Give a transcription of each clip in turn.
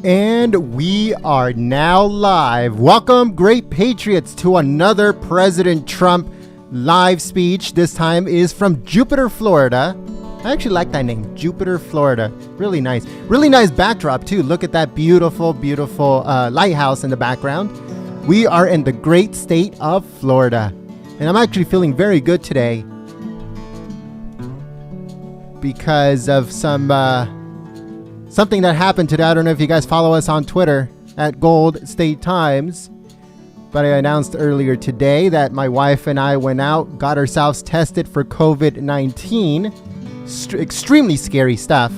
And we are now live. Welcome, great patriots, to another President Trump live speech. This time is from Jupiter, Florida. I actually like that name, Jupiter, Florida. Really nice. Really nice backdrop, too. Look at that beautiful, beautiful lighthouse in the background. We are in the great state of Florida. And I'm actually feeling very good today because of something that happened today. I don't know if you guys follow us on Twitter at Gold State Times, but I announced earlier today that my wife and I went out, got ourselves tested for COVID-19. Extremely scary stuff.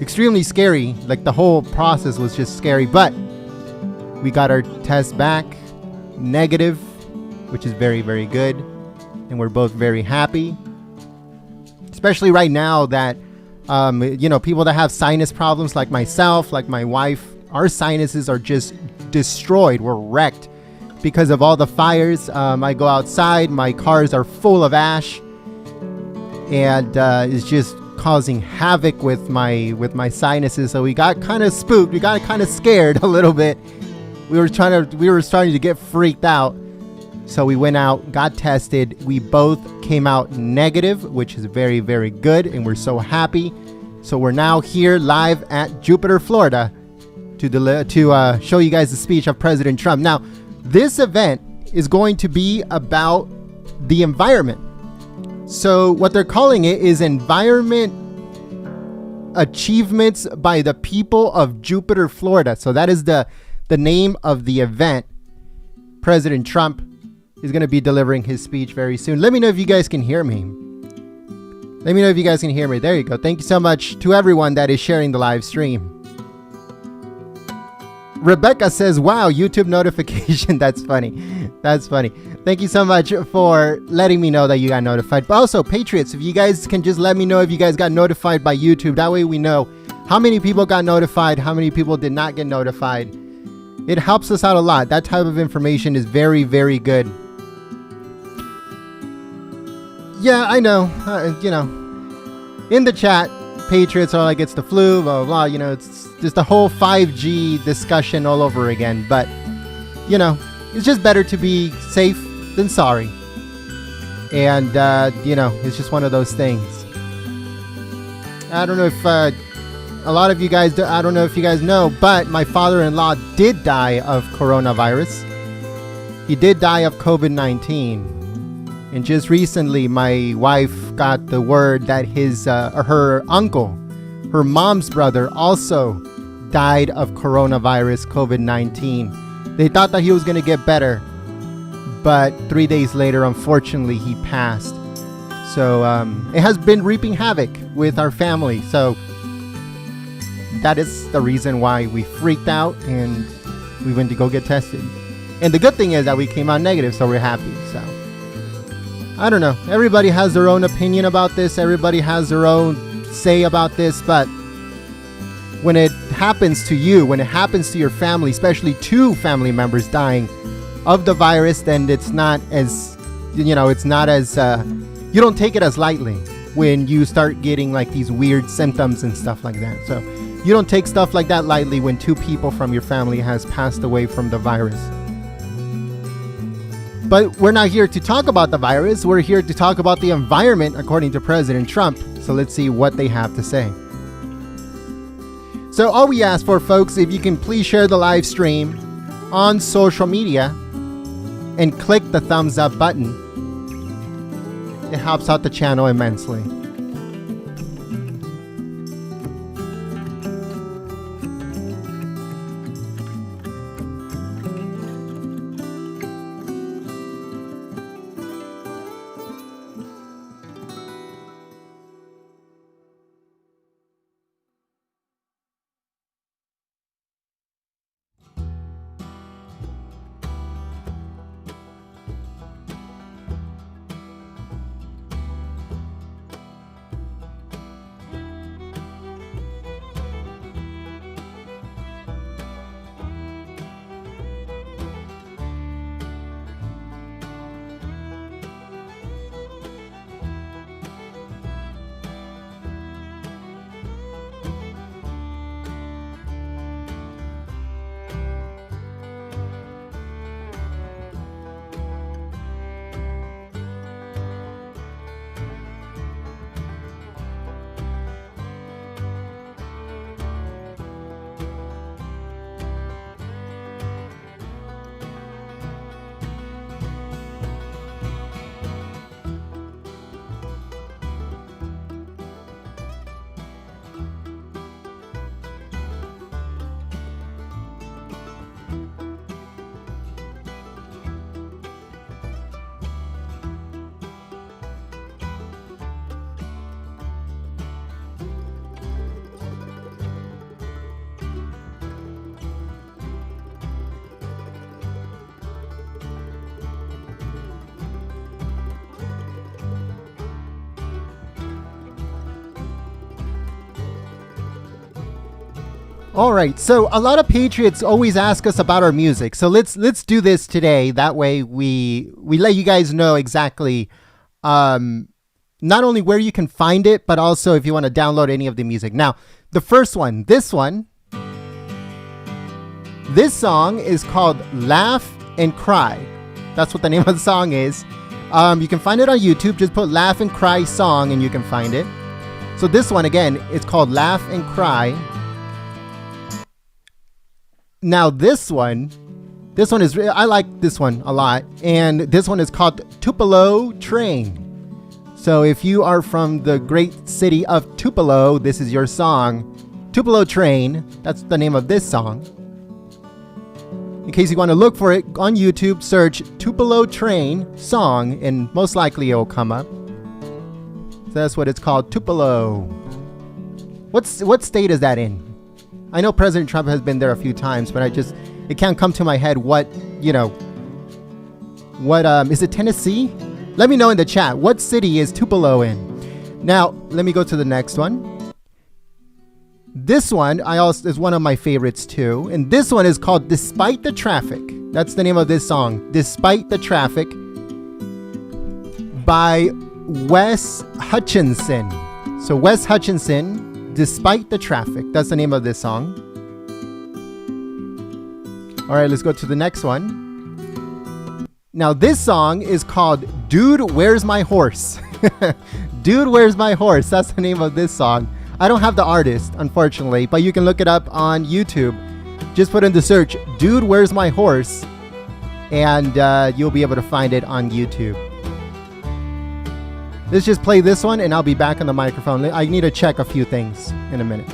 Extremely scary. Like, the whole process was just scary, but we got our test back negative, which is very, very good. And we're both very happy, especially right now that people that have sinus problems like myself, like my wife, our sinuses are just destroyed. We're wrecked because of all the fires. I go outside, my cars are full of ash, and it's just causing havoc with my sinuses. So we got kind of spooked. We got kind of scared a little bit. We were starting to get freaked out. So we went out, got tested. We both came out negative, which is very, very good. And we're so happy. So we're now here live at Jupiter, Florida to show you guys the speech of President Trump. Now, this event is going to be about the environment. So what they're calling it is Environment Achievements by the People of Jupiter, Florida. So that is the name of the event. President Trump is going to be delivering his speech very soon. Let me know if you guys can hear me. Let me know if you guys can hear me. There you go. Thank you so much to everyone that is sharing the live stream. Rebecca says, wow, YouTube notification. That's funny. That's funny. Thank you so much for letting me know that you got notified. But also, Patriots, if you guys can just let me know if you guys got notified by YouTube. That way we know how many people got notified, how many people did not get notified. It helps us out a lot. That type of information is very, very good. Yeah, I know. In the chat, Patriots are like, it's the flu, blah, blah, blah. It's just a whole 5G discussion all over again. But, it's just better to be safe than sorry. And, it's just one of those things. I don't know if a lot of you guys, I don't know if you guys know, but my father-in-law did die of coronavirus. He did die of COVID-19. And just recently, my wife got the word that her uncle, her mom's brother, also died of coronavirus, COVID-19. They thought that he was going to get better, but 3 days later, unfortunately, he passed. So it has been reaping havoc with our family. So that is the reason why we freaked out and we went to go get tested. And the good thing is that we came out negative, so we're happy. So I don't know. Everybody has their own opinion about this. Everybody has their own say about this. But when it happens to you, when it happens to your family, especially two family members dying of the virus, then it's not as, you don't take it as lightly when you start getting like these weird symptoms and stuff like that. So you don't take stuff like that lightly when two people from your family has passed away from the virus. But we're not here to talk about the virus. We're here to talk about the environment, according to President Trump. So let's see what they have to say. So all we ask for, folks, if you can please share the live stream on social media and click the thumbs up button. It helps out the channel immensely. All right, so a lot of Patriots always ask us about our music. So let's do this today. That way we let you guys know exactly not only where you can find it, but also if you want to download any of the music. Now, the first one, this song is called Laugh and Cry. That's what the name of the song is. You can find it on YouTube. Just put Laugh and Cry song and you can find it. So this one, again, it's called Laugh and Cry. Now this one is, I like this one a lot. And this one is called Tupelo Train. So if you are from the great city of Tupelo, this is your song. Tupelo Train, that's the name of this song. In case you want to look for it on YouTube, search Tupelo Train song and most likely it will come up. So that's what it's called, Tupelo. What state is that in? I know President Trump has been there a few times, but it can't come to my head what is it Tennessee? Let me know in the chat, what city is Tupelo in? Now, let me go to the next one. This one is one of my favorites too, and this one is called Despite the Traffic. That's the name of this song, Despite the Traffic, by Wes Hutchinson. So Wes Hutchinson, Despite the Traffic, that's the name of this song. All right, let's go to the next one. Now this song is called Dude, Where's My Horse? Dude, Where's My Horse? That's the name of this song. I don't have the artist, unfortunately, but you can look it up on YouTube. Just put in the search, Dude, Where's My Horse? And you'll be able to find it on YouTube. Let's just play this one and I'll be back on the microphone. I need to check a few things in a minute.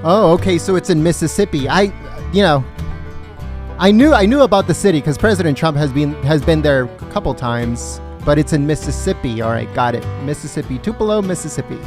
Oh, okay, so it's in Mississippi. I knew about the city because President Trump has been there a couple times, but it's in Mississippi. All right, got it. Mississippi, Tupelo, Mississippi.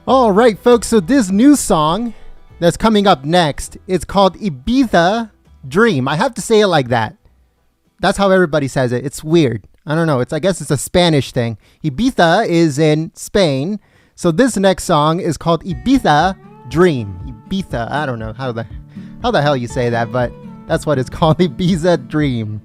All right, folks, so this new song that's coming up next is called Ibiza Dream. I have to say it like that. That's how everybody says it. It's weird. I don't know. I guess it's a Spanish thing. Ibiza is in Spain. So this next song is called Ibiza Dream. Ibiza. I don't know how the hell you say that, but that's what it's called, Ibiza Dream.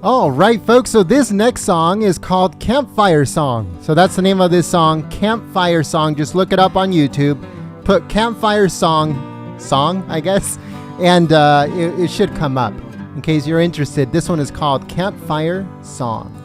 All right, folks. So this next song is called Campfire Song. So that's the name of this song, Campfire Song. Just look it up on YouTube. Put Campfire Song, I guess, and it should come up. In case you're interested, this one is called Campfire Song.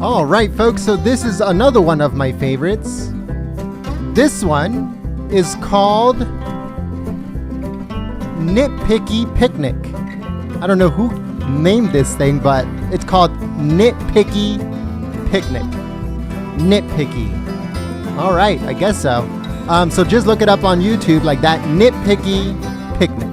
All right, folks, so this is another one of my favorites. This one is called Nitpicky Picnic. I don't know who named this thing, but it's called Nitpicky Picnic. Nitpicky. All right, I guess so. So just look it up on YouTube like that, Nitpicky Picnic.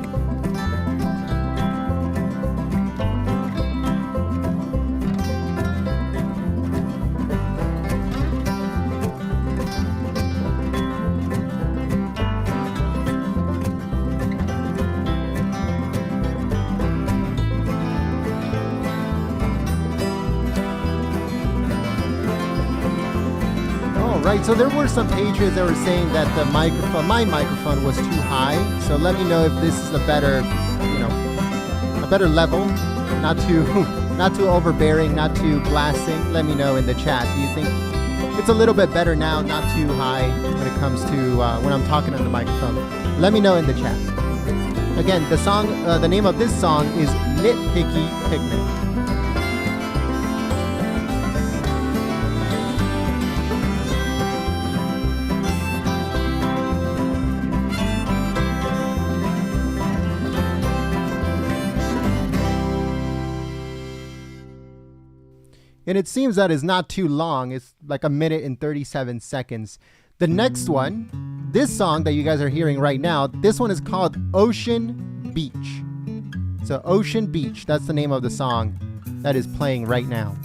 Right, so there were some patriots that were saying that my microphone was too high. So let me know if this is a better, a better level, not too overbearing, not too blasting. Let me know in the chat. Do you think it's a little bit better now, not too high when it comes to when I'm talking on the microphone? Let me know in the chat. Again, the name of this song is Nitpicky Picnic. And it seems that is not too long. It's like 1 minute and 37 seconds. The next one, this song that you guys are hearing right now, this one is called Ocean Beach. So Ocean Beach, that's the name of the song that is playing right now.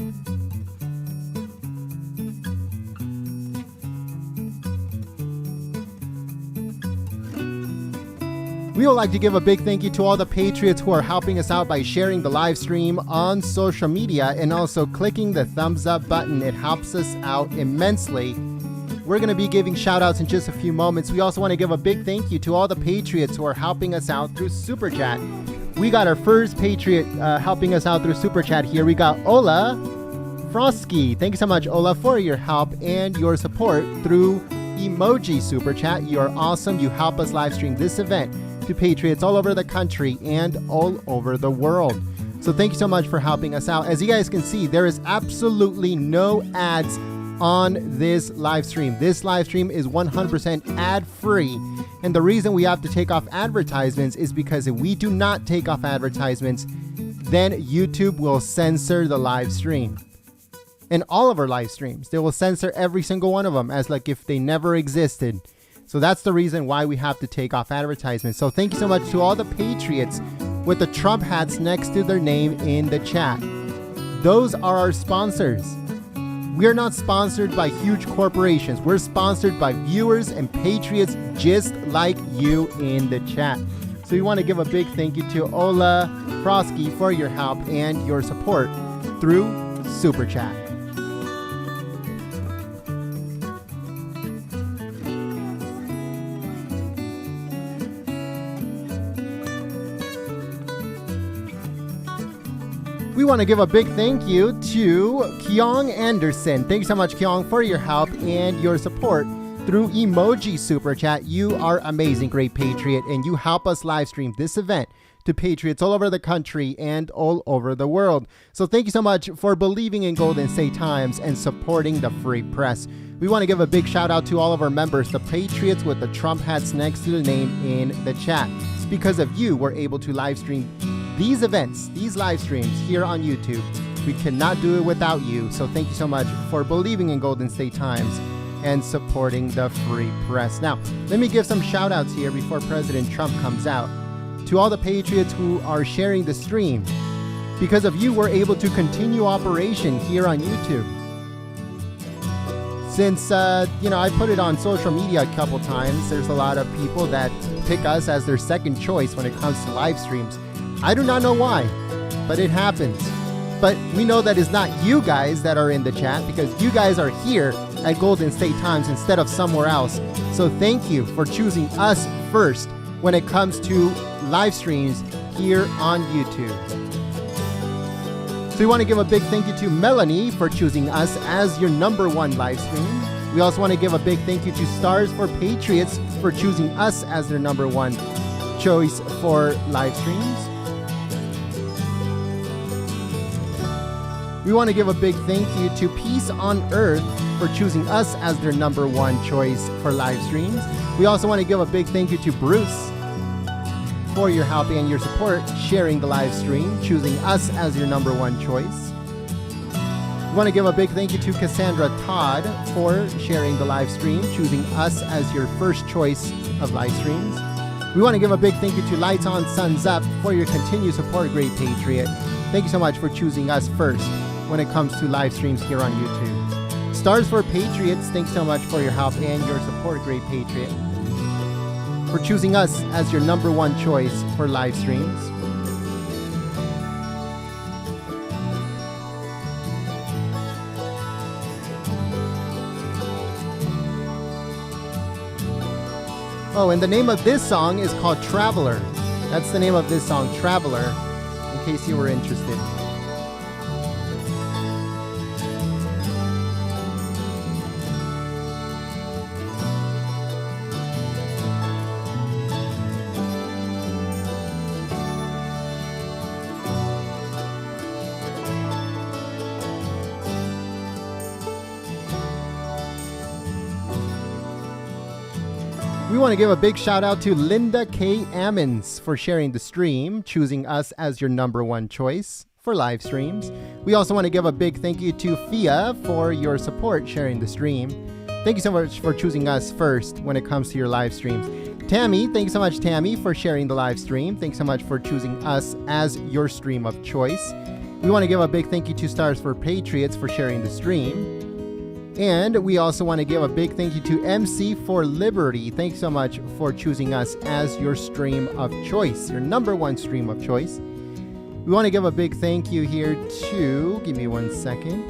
We would like to give a big thank you to all the Patriots who are helping us out by sharing the live stream on social media and also clicking the thumbs up button. It helps us out immensely. We're going to be giving shout outs in just a few moments. We also want to give a big thank you to all the Patriots who are helping us out through Super Chat. we got our first Patriot helping us out through Super Chat here. We got Ola Frosky. Thank you so much, Ola, for your help and your support through Emoji Super Chat. You are awesome. You help us live stream this event to Patriots all over the country and all over the world. So thank you so much for helping us out. As you guys can see, there is absolutely no ads on this live stream. This live stream is 100% ad-free. And the reason we have to take off advertisements is because if we do not take off advertisements, then YouTube will censor the live stream. And all of our live streams, they will censor every single one of them as like if they never existed. So that's the reason why we have to take off advertisements. So thank you so much to all the Patriots with the Trump hats next to their name in the chat. Those are our sponsors. We're not sponsored by huge corporations. We're sponsored by viewers and Patriots just like you in the chat. So we want to give a big thank you to Ola Frosky for your help and your support through Super Chat. We want to give a big thank you to Kyong Anderson. Thank you so much, Kyong, for your help and your support through Emoji Super Chat. You are amazing, great Patriot, and you help us live stream this event to Patriots all over the country and all over the world. So thank you so much for believing in Golden State Times and supporting the free press. We want to give a big shout out to all of our members, the Patriots with the Trump hats next to the name in the chat. It's because of you we're able to live stream these events, these live streams here on YouTube. We cannot do it without you. So thank you so much for believing in Golden State Times and supporting the free press. Now, let me give some shout outs here before President Trump comes out to all the Patriots who are sharing the stream. Because of you, we're able to continue operation here on YouTube. Since, I put it on social media a couple times, there's a lot of people that pick us as their second choice when it comes to live streams. I do not know why, but it happens. But we know that it's not you guys that are in the chat because you guys are here at Golden State Times instead of somewhere else. So thank you for choosing us first when it comes to live streams here on YouTube. So we want to give a big thank you to Melanie for choosing us as your #1 live stream. We also want to give a big thank you to Stars for Patriots for choosing us as their #1 choice for live streams. We want to give a big thank you to Peace on Earth for choosing us as their #1 choice for live streams. We also want to give a big thank you to Bruce for your help and your support sharing the live stream, choosing us as your #1 choice. We want to give a big thank you to Cassandra Todd for sharing the live stream, choosing us as your first choice of live streams. We want to give a big thank you to Lights On Suns Up for your continued support, great Patriot. Thank you so much for choosing us first when it comes to live streams here on YouTube. Stars for Patriots, thanks so much for your help and your support, great Patriot, for choosing us as your #1 choice for live streams. Oh, and the name of this song is called Traveler. That's the name of this song, Traveler, in case you were interested. We want to give a big shout out to Linda K. Ammons for sharing the stream, choosing us as your #1 choice for live streams. We also want to give a big thank you to Fia for your support sharing the stream. Thank you so much for choosing us first when it comes to your live streams. Tammy, thanks so much, Tammy, for sharing the live stream. Thanks so much for choosing us as your stream of choice. We want to give a big thank you to Stars for Patriots for sharing the stream. And we also want to give a big thank you to MC for Liberty. Thanks so much for choosing us as your stream of choice, your #1 stream of choice. We want to give a big thank you here to, give me one second,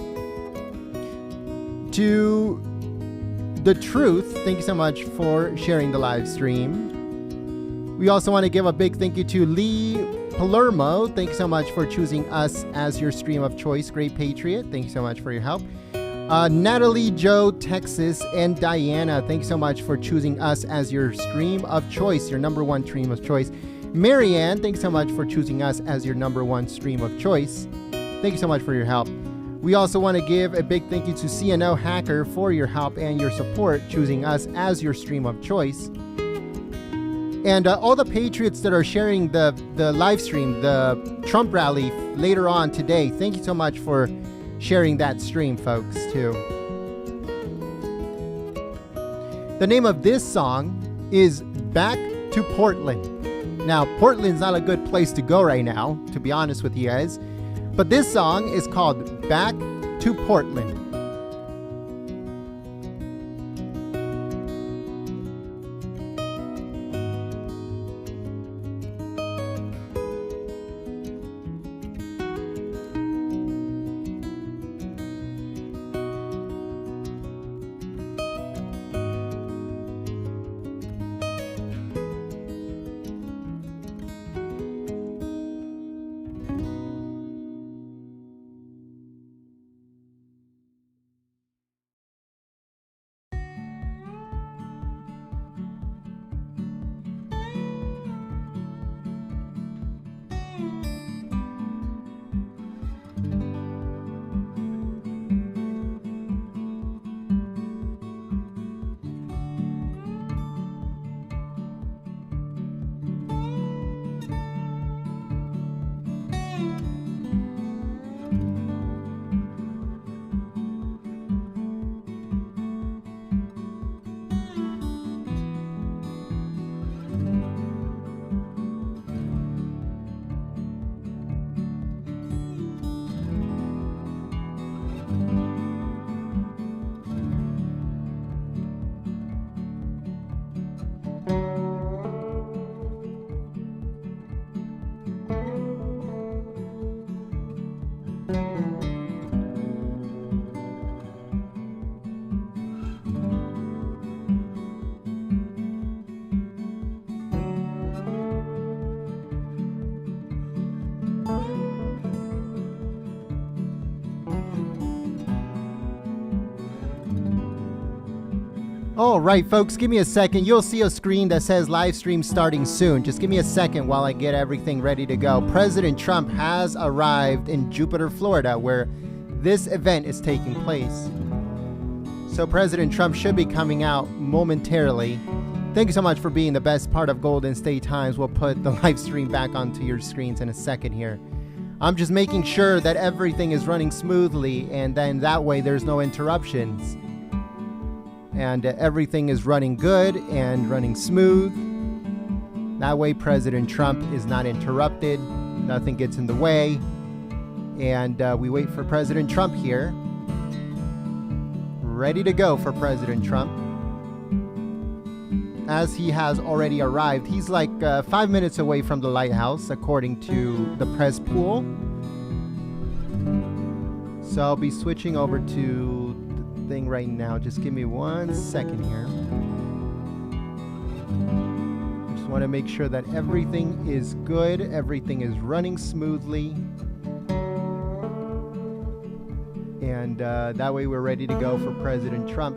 to The Truth. Thank you so much for sharing the live stream. We also want to give a big thank you to Lee Palermo, thank you so much for choosing us as your stream of choice. Great Patriot, thank you so much for your help. Natalie, Joe, Texas, and Diana, thank you so much for choosing us as your stream of choice, your number one stream of choice. Marianne, thanks so much for choosing us as your number one stream of choice. Thank you so much for your help. We also want to give a big thank you to CNO Hacker for your help and your support, choosing us as your stream of choice. And all the Patriots that are sharing the live stream, the Trump rally later on today, thank you so much for sharing that stream, folks, too. The name of this song is Back to Portland. Now, Portland's not a good place to go right now, to be honest with you guys. But this song is called Back to Portland. All right, folks, give me a second. You'll see a screen that says live stream starting soon. Just give me a second while I get everything ready to go. President Trump has arrived in Jupiter, Florida, where this event is taking place. So President Trump should be coming out momentarily. Thank you so much for being the best part of Golden State Times. We'll put the live stream back onto your screens in a second here. I'm just making sure that everything is running smoothly, and then that way there's no interruptions. And everything is running good and running smooth. That way President Trump is not interrupted. Nothing gets in the way. And we wait for President Trump here. Ready to go for President Trump. As he has already arrived. He's like 5 minutes away from the lighthouse, according to the press pool. So I'll be switching over to thing right now. Just give me 1 second here. Just want to make sure that everything is good, everything is running smoothly, and that way we're ready to go for President Trump.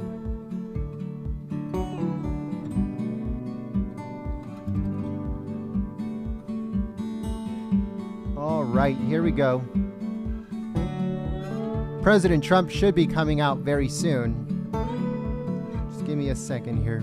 All right, here we go. President Trump should be coming out very soon. Just give me a second here.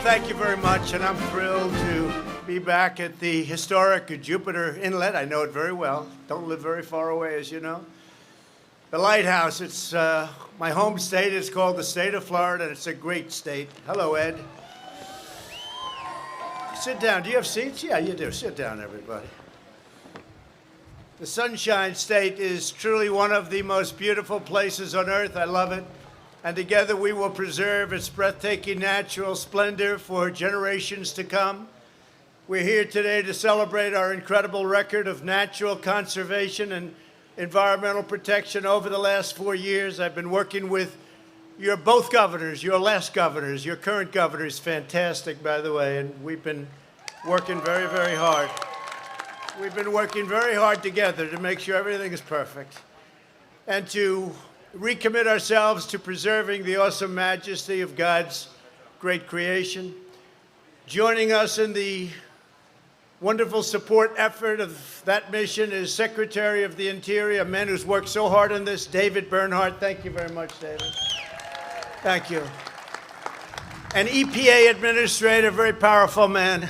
thank you very much, and I'm thrilled to be back at the historic Jupiter Inlet. I know it very well. Don't live very far away, as you know. The lighthouse, it's my home state. It's called the state of Florida, and it's a great state. Hello, Ed. Sit down. Do you have seats? Yeah, you do. Sit down, everybody. The Sunshine State is truly one of the most beautiful places on earth. I love it. And together we will preserve its breathtaking natural splendor for generations to come. We're here today to celebrate our incredible record of natural conservation and environmental protection over the last 4 years. I've been working with your both governors, your last governors. Your current governor is fantastic, by the way, and we've been working very, very hard. We've been working very hard together to make sure everything is perfect and to recommit ourselves to preserving the awesome majesty of God's great creation. Joining us in the wonderful support effort of that mission is Secretary of the Interior, a man who's worked so hard on this, David Bernhardt. Thank you very much, David. Thank you. An EPA Administrator, very powerful man.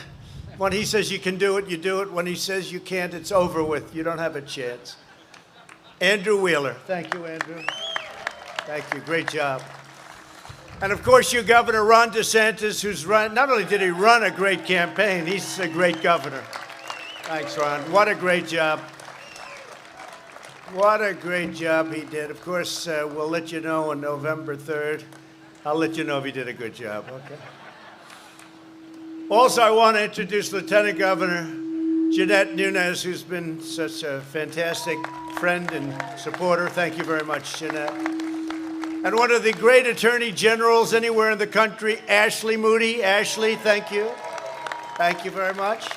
When he says you can do it, you do it. When he says you can't, it's over with. You don't have a chance. Andrew Wheeler. Thank you, Andrew. Thank you. Great job. And of course, your Governor, Ron DeSantis, who's run, not only did he run a great campaign, he's a great governor. Thanks, Ron. What a great job. What a great job he did. Of course, we'll let you know on November 3rd. I'll let you know if he did a good job, okay? Also, I want to introduce Lieutenant Governor Jeanette Nunez, who's been such a fantastic friend and supporter. Thank you very much, Jeanette. And one of the great attorney generals anywhere in the country, Ashley Moody. Ashley, thank you. Thank you very much.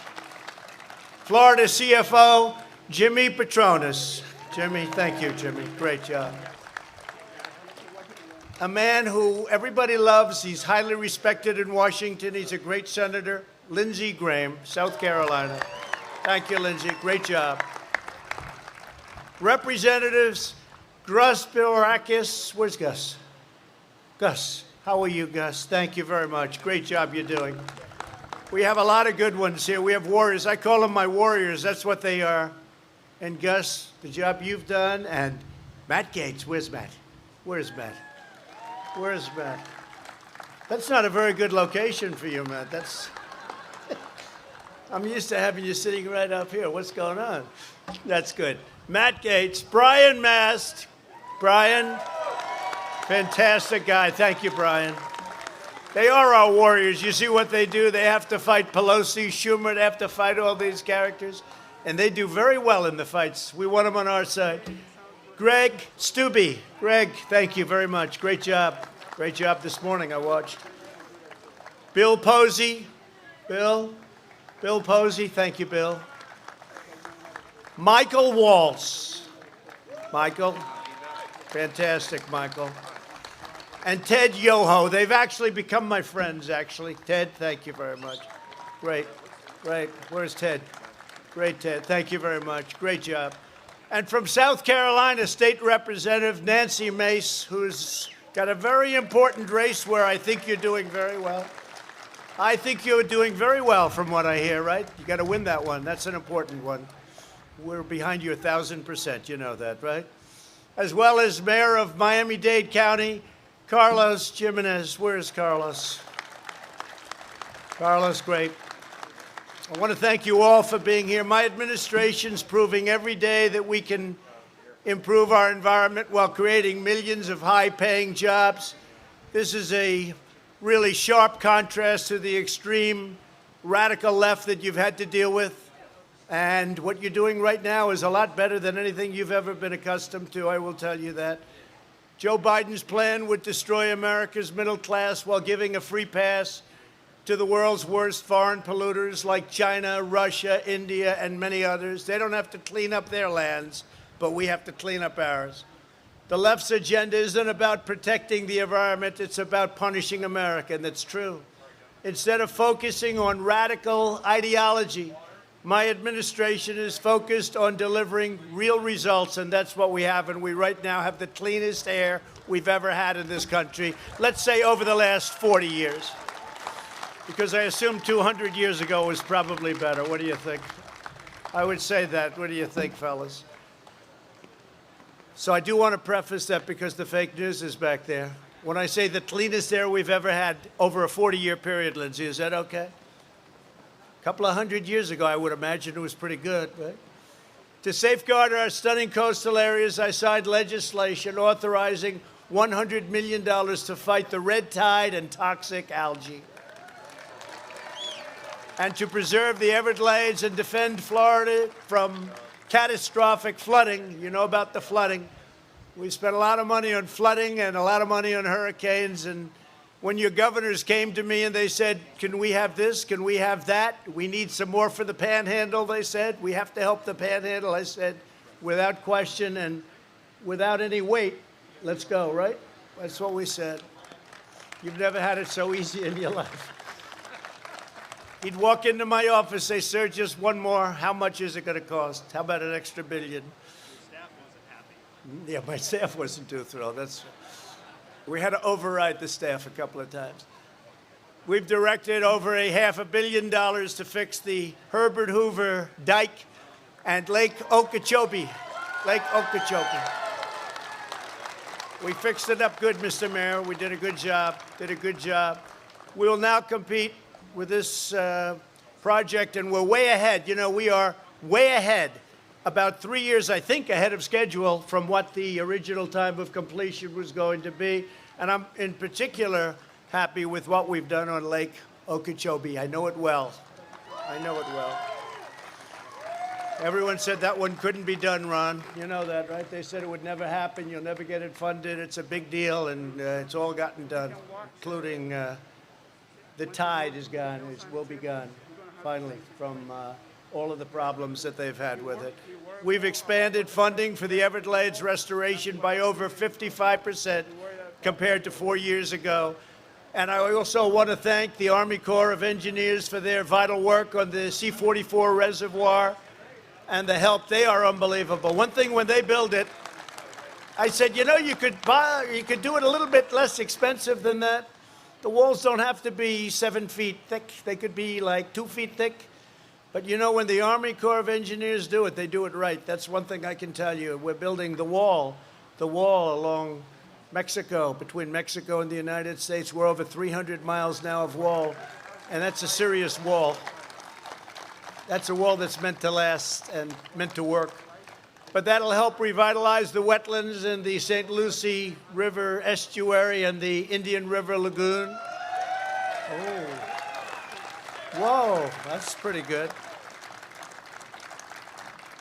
Florida CFO, Jimmy Petronas. Jimmy, thank you, Jimmy. Great job. A man who everybody loves. He's highly respected in Washington. He's a great senator, Lindsey Graham, South Carolina. Thank you, Lindsey. Great job. Representatives, Gus Bilarakis. Where's Gus? Gus, how are you, Gus? Thank you very much. Great job you're doing. We have a lot of good ones here. We have warriors. I call them my warriors. That's what they are. And Gus, the job you've done. And Matt Gaetz. Where's Matt? Where's Matt? Where's Matt? That's not a very good location for you, Matt. That's... I'm used to having you sitting right up here. What's going on? That's good. Matt Gaetz, Brian Mast. Brian, fantastic guy. Thank you, Brian. They are our warriors. You see what they do? They have to fight Pelosi, Schumer. They have to fight all these characters. And they do very well in the fights. We want them on our side. Greg Stubbe. Greg, thank you very much. Great job. Great job this morning, I watched. Bill Posey. Bill Posey. Thank you, Bill. Michael Waltz. Michael. Fantastic, Michael. And Ted Yoho. They've actually become my friends, actually. Ted, thank you very much. Great. Great. Where's Ted? Great, Ted. Thank you very much. Great job. And from South Carolina, State Representative Nancy Mace, who's got a very important race where I think you're doing very well. I think you're doing very well from what I hear, right? You got to win that one. That's an important one. We're behind you 1,000%. You know that, right? As well as Mayor of Miami-Dade County, Carlos Jimenez. Where's Carlos? Carlos, great. I want to thank you all for being here. My administration's proving every day that we can improve our environment while creating millions of high-paying jobs. This is a really sharp contrast to the extreme radical left that you've had to deal with. And what you're doing right now is a lot better than anything you've ever been accustomed to, I will tell you that. Joe Biden's plan would destroy America's middle class while giving a free pass to the world's worst foreign polluters like China, Russia, India, and many others. They don't have to clean up their lands, but we have to clean up ours. The left's agenda isn't about protecting the environment, it's about punishing America, and that's true. Instead of focusing on radical ideology, my administration is focused on delivering real results, and that's what we have. And we right now have the cleanest air we've ever had in this country, let's say over the last 40 years. because I assume 200 years ago was probably better. What do you think? I would say that. What do you think, fellas? So I do want to preface that because the fake news is back there. When I say the cleanest air we've ever had over a 40-year period, Lindsay, is that okay? A couple of hundred years ago, I would imagine it was pretty good, right? To safeguard our stunning coastal areas, I signed legislation authorizing $100 million to fight the red tide and toxic algae, and to preserve the Everglades and defend Florida from catastrophic flooding. You know about the flooding. We spent a lot of money on flooding and a lot of money on hurricanes. And when your governors came to me and they said, can we have this? Can we have that? We need some more for the panhandle, they said. We have to help the panhandle. I said, without question and without any weight, let's go, right? That's what we said. You've never had it so easy in your life. He'd walk into my office, say, sir, just one more. How much is it going to cost? How about an extra $1 billion? Staff wasn't happy. Yeah, my staff wasn't too thrilled. We had to override the staff a couple of times. We've directed over $500 million to fix the Herbert Hoover Dike and Lake Okeechobee. Lake Okeechobee. We fixed it up good, Mr. Mayor. We did a good job. We will now compete with this project, and we're way ahead. You know, we are way ahead, about 3 years, I think, ahead of schedule from what the original time of completion was going to be. And I'm in particular happy with what we've done on Lake Okeechobee. I know it well. Everyone said that one couldn't be done, Ron. You know that, right? They said it would never happen. You'll never get it funded. It's a big deal, and it's all gotten done, including the tide is gone. It will be gone, finally, from all of the problems that they've had with it. We've expanded funding for the Everglades restoration by over 55% compared to 4 years ago. And I also want to thank the Army Corps of Engineers for their vital work on the C-44 reservoir and the help. They are unbelievable. One thing, when they build it, I said, you know, you could do it a little bit less expensive than that. The walls don't have to be 7 feet thick. They could be like 2 feet thick. But you know, when the Army Corps of Engineers do it, they do it right. That's one thing I can tell you. We're building the wall along Mexico, between Mexico and the United States. We're over 300 miles now of wall, and that's a serious wall. That's a wall that's meant to last and meant to work. But that'll help revitalize the wetlands in the St. Lucie River estuary and the Indian River Lagoon. Oh. Whoa, that's pretty good.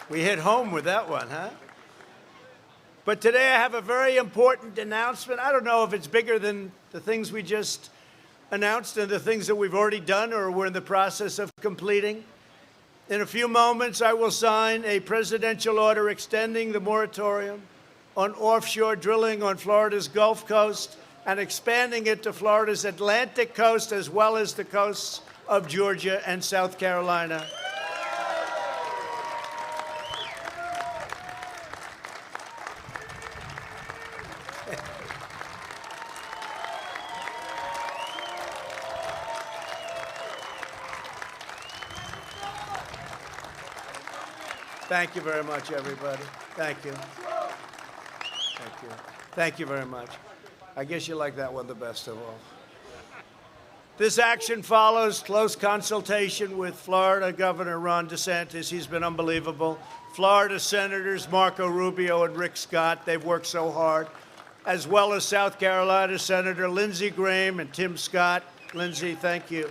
We hit home with that one, huh? But today I have a very important announcement. I don't know if it's bigger than the things we just announced and the things that we've already done or we're in the process of completing. In a few moments, I will sign a presidential order extending the moratorium on offshore drilling on Florida's Gulf Coast and expanding it to Florida's Atlantic coast as well as the coasts of Georgia and South Carolina. Thank you very much, everybody. Thank you. Thank you. Thank you very much. I guess you like that one the best of all. This action follows close consultation with Florida Governor Ron DeSantis. He's been unbelievable. Florida Senators Marco Rubio and Rick Scott, they've worked so hard, as well as South Carolina Senator Lindsey Graham and Tim Scott. Lindsey, thank you.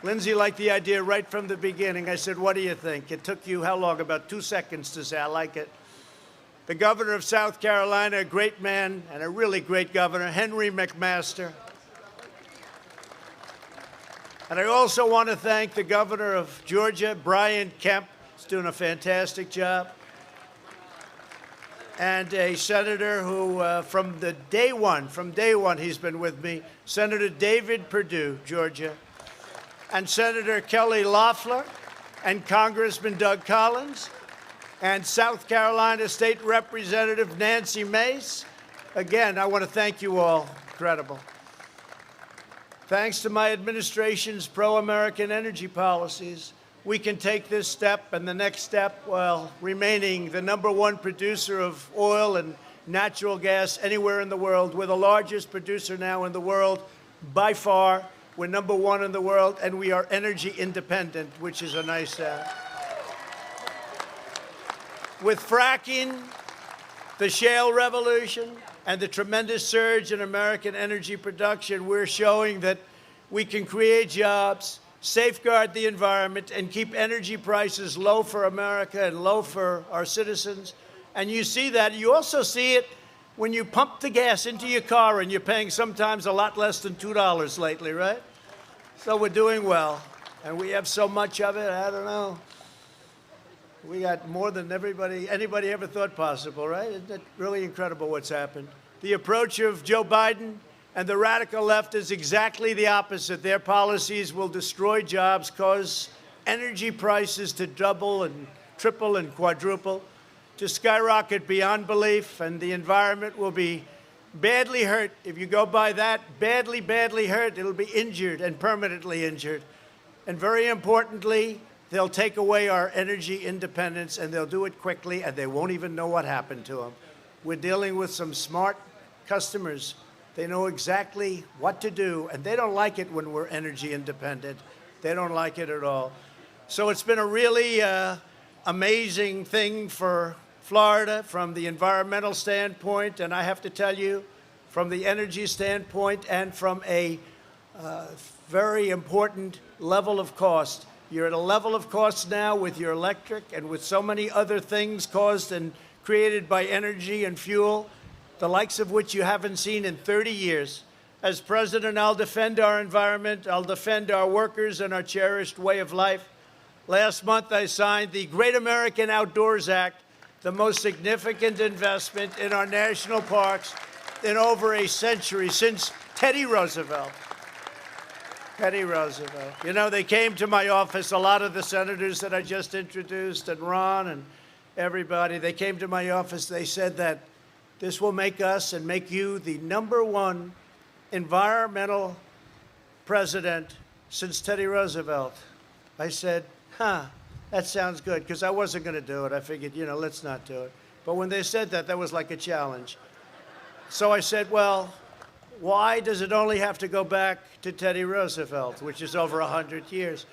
Lindsey liked the idea right from the beginning. I said, what do you think? It took you how long? About 2 seconds to say, I like it. The governor of South Carolina, a great man and a really great governor, Henry McMaster. And I also want to thank the governor of Georgia, Brian Kemp. He's doing a fantastic job. And a senator who, from day one, he's been with me, Senator David Perdue, Georgia. And Senator Kelly Loeffler, and Congressman Doug Collins, and South Carolina State Representative Nancy Mace. Again, I want to thank you all. Incredible. Thanks to my administration's pro-American energy policies, we can take this step and the next step while remaining the #1 producer of oil and natural gas anywhere in the world. We're the largest producer now in the world by far. We're #1 in the world, and we are energy independent, which is a nice With fracking, the shale revolution, and the tremendous surge in American energy production, we're showing that we can create jobs, safeguard the environment, and keep energy prices low for America and low for our citizens. And you see that. You also see it when you pump the gas into your car and you're paying sometimes a lot less than $2 lately, right? So we're doing well. And we have so much of it, I don't know. We got more than anybody ever thought possible, right? Isn't it really incredible what's happened? The approach of Joe Biden and the radical left is exactly the opposite. Their policies will destroy jobs, cause energy prices to double and triple and quadruple, to skyrocket beyond belief, and the environment will be badly hurt. If you go by that, badly, badly hurt, it'll be injured and permanently injured. And very importantly, they'll take away our energy independence, and they'll do it quickly, and they won't even know what happened to them. We're dealing with some smart customers. They know exactly what to do, and they don't like it when we're energy independent. They don't like it at all. So it's been a really amazing thing for Florida from the environmental standpoint, and I have to tell you, from the energy standpoint and from a very important level of cost. You're at a level of cost now with your electric and with so many other things caused and created by energy and fuel, the likes of which you haven't seen in 30 years. As president, I'll defend our environment, I'll defend our workers and our cherished way of life. Last month, I signed the Great American Outdoors Act, the most significant investment in our national parks in over a century, since Teddy Roosevelt. Teddy Roosevelt. You know, they came to my office, a lot of the senators that I just introduced, and Ron and everybody, they came to my office, they said that this will make us and make you the #1 environmental president since Teddy Roosevelt. I said, that sounds good, because I wasn't going to do it. I figured, let's not do it. But when they said that, that was like a challenge. So I said, well, why does it only have to go back to Teddy Roosevelt, which is over 100 years?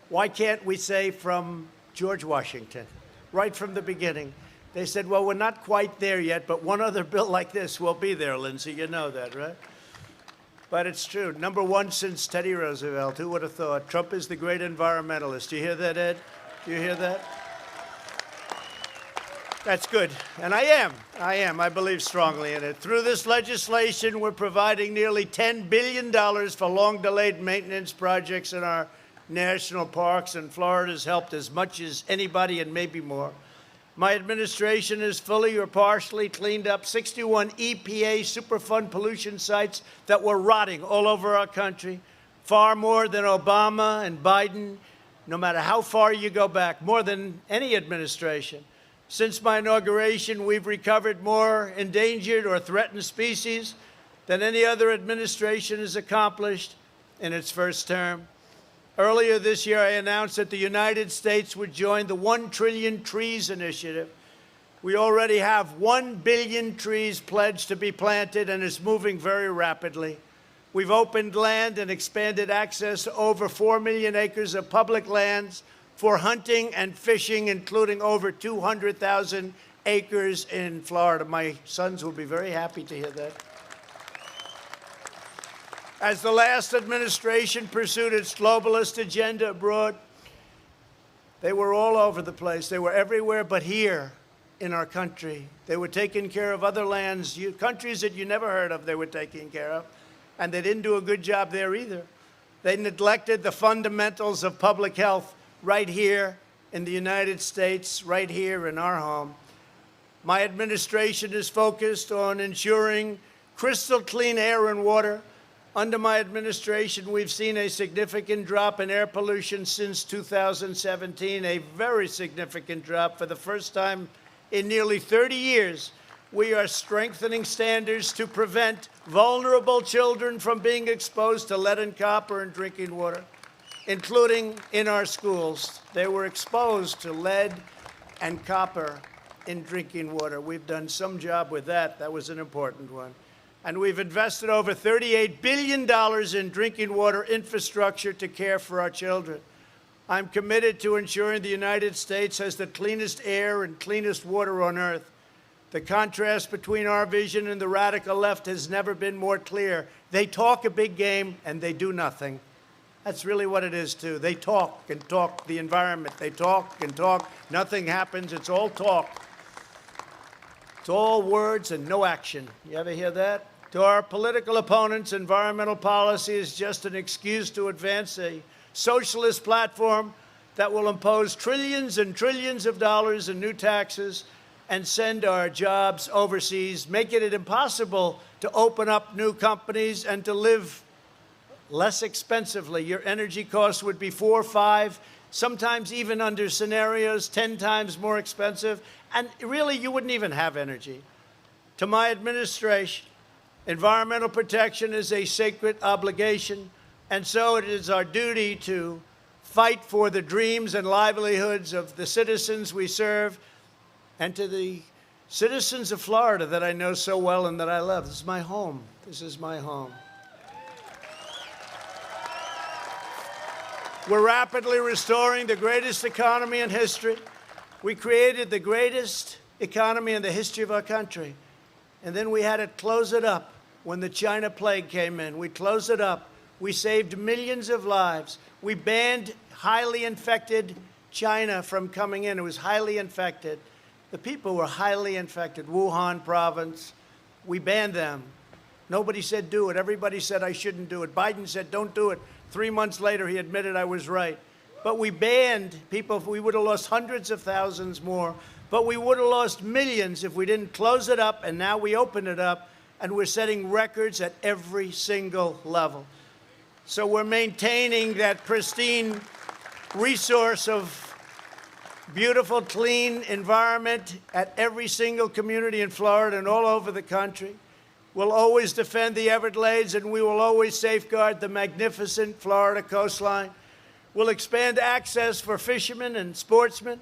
Why can't we say from George Washington, right from the beginning? They said, well, we're not quite there yet, but one other bill like this will be there, Lindsay. You know that, right? But it's true. #1 since Teddy Roosevelt. Who would have thought? Trump is the great environmentalist. Do you hear that, Ed? Do you hear that? That's good. And I am. I believe strongly in it. Through this legislation, we're providing nearly $10 billion for long-delayed maintenance projects in our national parks, and Florida's helped as much as anybody and maybe more. My administration has fully or partially cleaned up 61 EPA Superfund pollution sites that were rotting all over our country, far more than Obama and Biden, no matter how far you go back, more than any administration. Since my inauguration, we've recovered more endangered or threatened species than any other administration has accomplished in its first term. Earlier this year, I announced that the United States would join the 1 Trillion Trees Initiative. We already have 1 billion trees pledged to be planted, and it's moving very rapidly. We've opened land and expanded access to over 4 million acres of public lands for hunting and fishing, including over 200,000 acres in Florida. My sons will be very happy to hear that. As the last administration pursued its globalist agenda abroad, they were all over the place. They were everywhere but here in our country. They were taking care of other lands, countries that you never heard of, they were taking care of. And they didn't do a good job there either. They neglected the fundamentals of public health right here in the United States, right here in our home. My administration is focused on ensuring crystal clean air and water. Under my administration, we've seen a significant drop in air pollution since 2017, a very significant drop. For the first time in nearly 30 years, We are strengthening standards to prevent vulnerable children from being exposed to lead and copper in drinking water, including in our schools. They were exposed to lead and copper in drinking water. We've done some job with that. That was an important one. And we've invested over $38 billion in drinking water infrastructure to care for our children. I'm committed to ensuring the United States has the cleanest air and cleanest water on earth. The contrast between our vision and the radical left has never been more clear. They talk a big game and they do nothing. That's really what it is, too. They talk and talk the environment. They talk and talk. Nothing happens. It's all talk. It's all words and no action. You ever hear that? To our political opponents, environmental policy is just an excuse to advance a socialist platform that will impose trillions and trillions of dollars in new taxes and send our jobs overseas, making it impossible to open up new companies and to live less expensively. Your energy costs would be 4, 5, sometimes even under scenarios 10 times more expensive, and really you wouldn't even have energy. To my administration, environmental protection is a sacred obligation, and so it is our duty to fight for the dreams and livelihoods of the citizens we serve. And to the citizens of Florida that I know so well and that I love, this is my home. This is my home. We're rapidly restoring the greatest economy in history. We created the greatest economy in the history of our country. And then we had to close it up when the China plague came in. We closed it up. We saved millions of lives. We banned highly infected China from coming in. It was highly infected. The people were highly infected. Wuhan province, we banned them. Nobody said do it. Everybody said I shouldn't do it. Biden said don't do it. 3 months later, he admitted I was right. But we banned people. We would have lost hundreds of thousands more. But we would have lost millions if we didn't close it up. And now we open it up, and we're setting records at every single level. So we're maintaining that pristine resource of beautiful, clean environment at every single community in Florida and all over the country. We'll always defend the Everglades, and we will always safeguard the magnificent Florida coastline. We'll expand access for fishermen and sportsmen.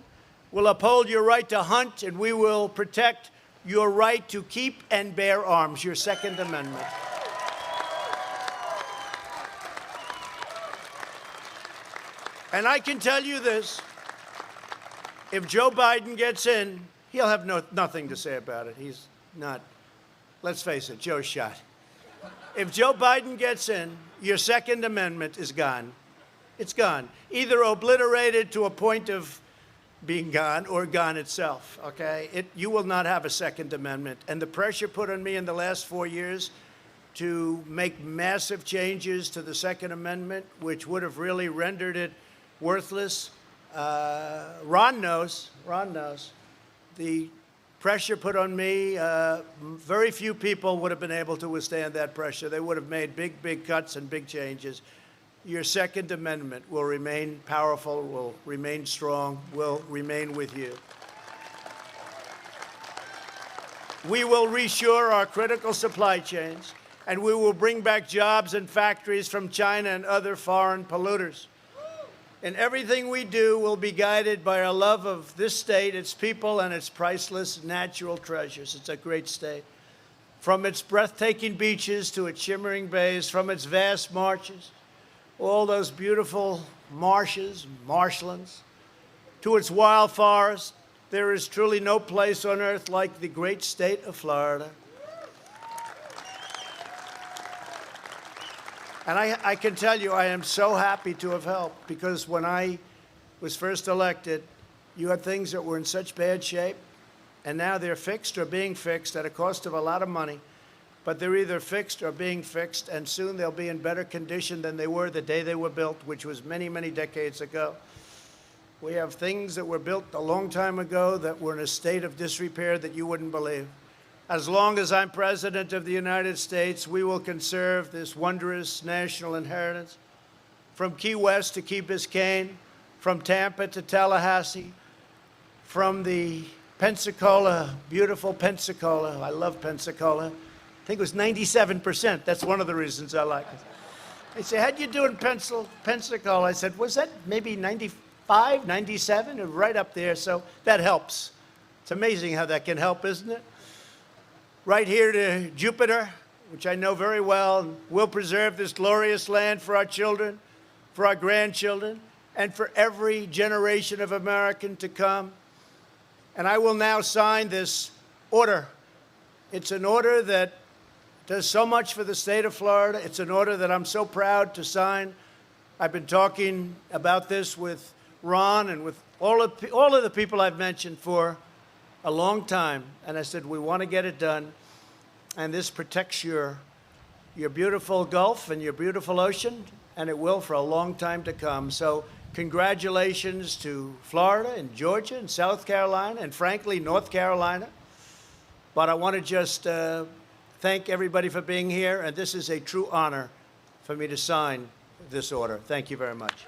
We'll uphold your right to hunt, and we will protect your right to keep and bear arms, your Second Amendment. And I can tell you this. If Joe Biden gets in, he'll have nothing to say about it. He's not. Let's face it, Joe's shot. If Joe Biden gets in, your Second Amendment is gone. It's gone. Either obliterated to a point of being gone or gone itself, okay? You will not have a Second Amendment. And the pressure put on me in the last 4 years to make massive changes to the Second Amendment, which would have really rendered it worthless. Ron knows. The pressure put on me, very few people would have been able to withstand that pressure. They would have made big cuts and big changes. Your Second Amendment will remain powerful, will remain strong, will remain with you. We will reshore our critical supply chains, and we will bring back jobs and factories from China and other foreign polluters. And everything we do will be guided by our love of this state, its people, and its priceless natural treasures. It's a great state. From its breathtaking beaches to its shimmering bays, from its vast marshes, all those beautiful marshes, marshlands, to its wild forests, there is truly no place on earth like the great state of Florida. And I can tell you, I am so happy to have helped, because when I was first elected, you had things that were in such bad shape, and now they're fixed or being fixed at a cost of a lot of money. But they're either fixed or being fixed, and soon they'll be in better condition than they were the day they were built, which was many, many decades ago. We have things that were built a long time ago that were in a state of disrepair that you wouldn't believe. As long as I'm President of the United States, we will conserve this wondrous national inheritance. From Key West to Key Biscayne, from Tampa to Tallahassee, from the Pensacola, beautiful Pensacola. I love Pensacola. I think it was 97%. That's one of the reasons I like it. They say, how'd you do in Pensacola? I said, was that maybe 95, 97? Right up there, so that helps. It's amazing how that can help, isn't it? Right here to Jupiter, which I know very well. We'll preserve this glorious land for our children, for our grandchildren, and for every generation of American to come. And I will now sign this order. It's an order that does so much for the state of Florida. It's an order that I'm so proud to sign. I've been talking about this with Ron and with all of the people I've mentioned for a long time. And I said, we want to get it done. And this protects your beautiful Gulf and your beautiful ocean, and it will for a long time to come. So congratulations to Florida and Georgia and South Carolina and, frankly, North Carolina. But I want to just thank everybody for being here, and this is a true honor for me to sign this order. Thank you very much.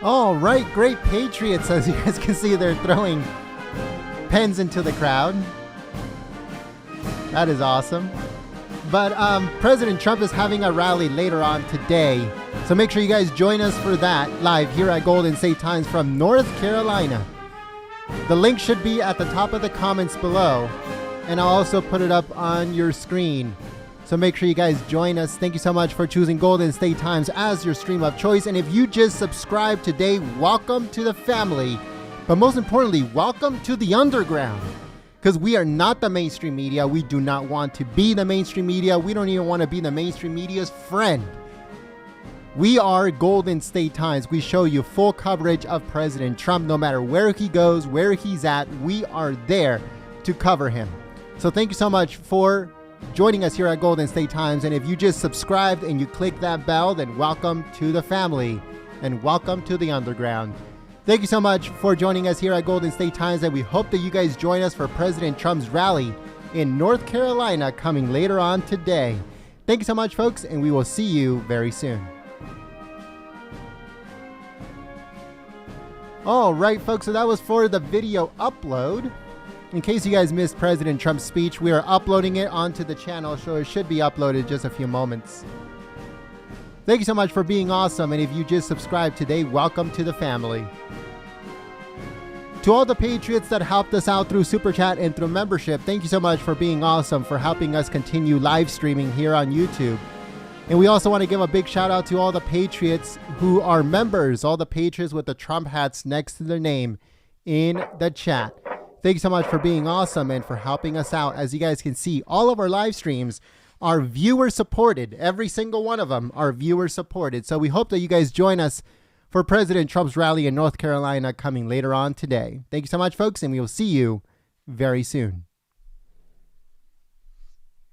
All right, great Patriots. As you guys can see, they're throwing pens into the crowd. That is awesome. But President Trump is having a rally later on today. So make sure you guys join us for that live here at Golden State Times from North Carolina. The link should be at the top of the comments below. And I'll also put it up on your screen. So make sure you guys join us. Thank you so much for choosing Golden State Times as your stream of choice. And if you just subscribed today, welcome to the family. But most importantly, welcome to the underground. Because we are not the mainstream media. We do not want to be the mainstream media. We don't even want to be the mainstream media's friend. We are Golden State Times. We show you full coverage of President Trump. No matter where he goes, where he's at, we are there to cover him. So thank you so much for joining us here at Golden State Times. And if you just subscribed and you click that bell, then welcome to the family and welcome to the underground. Thank you so much for joining us here at Golden State Times, and we hope that you guys join us for President Trump's rally in North Carolina coming later on today. Thank you so much, folks, and we will see you very soon. All right, folks, so that was for the video upload. In case you guys missed President Trump's speech, we are uploading it onto the channel, so it should be uploaded in just a few moments. Thank you so much for being awesome, and if you just subscribed today, welcome to the family. To all the Patriots that helped us out through Super Chat and through membership, thank you so much for being awesome, for helping us continue live streaming here on YouTube. And we also want to give a big shout out to all the Patriots who are members, all the Patriots with the Trump hats next to their name in the chat. Thank you so much for being awesome and for helping us out. As you guys can see, all of our live streams are viewer supported. Every single one of them are viewer supported. So we hope that you guys join us for President Trump's rally in North Carolina coming later on today. Thank you so much, folks, and we will see you very soon.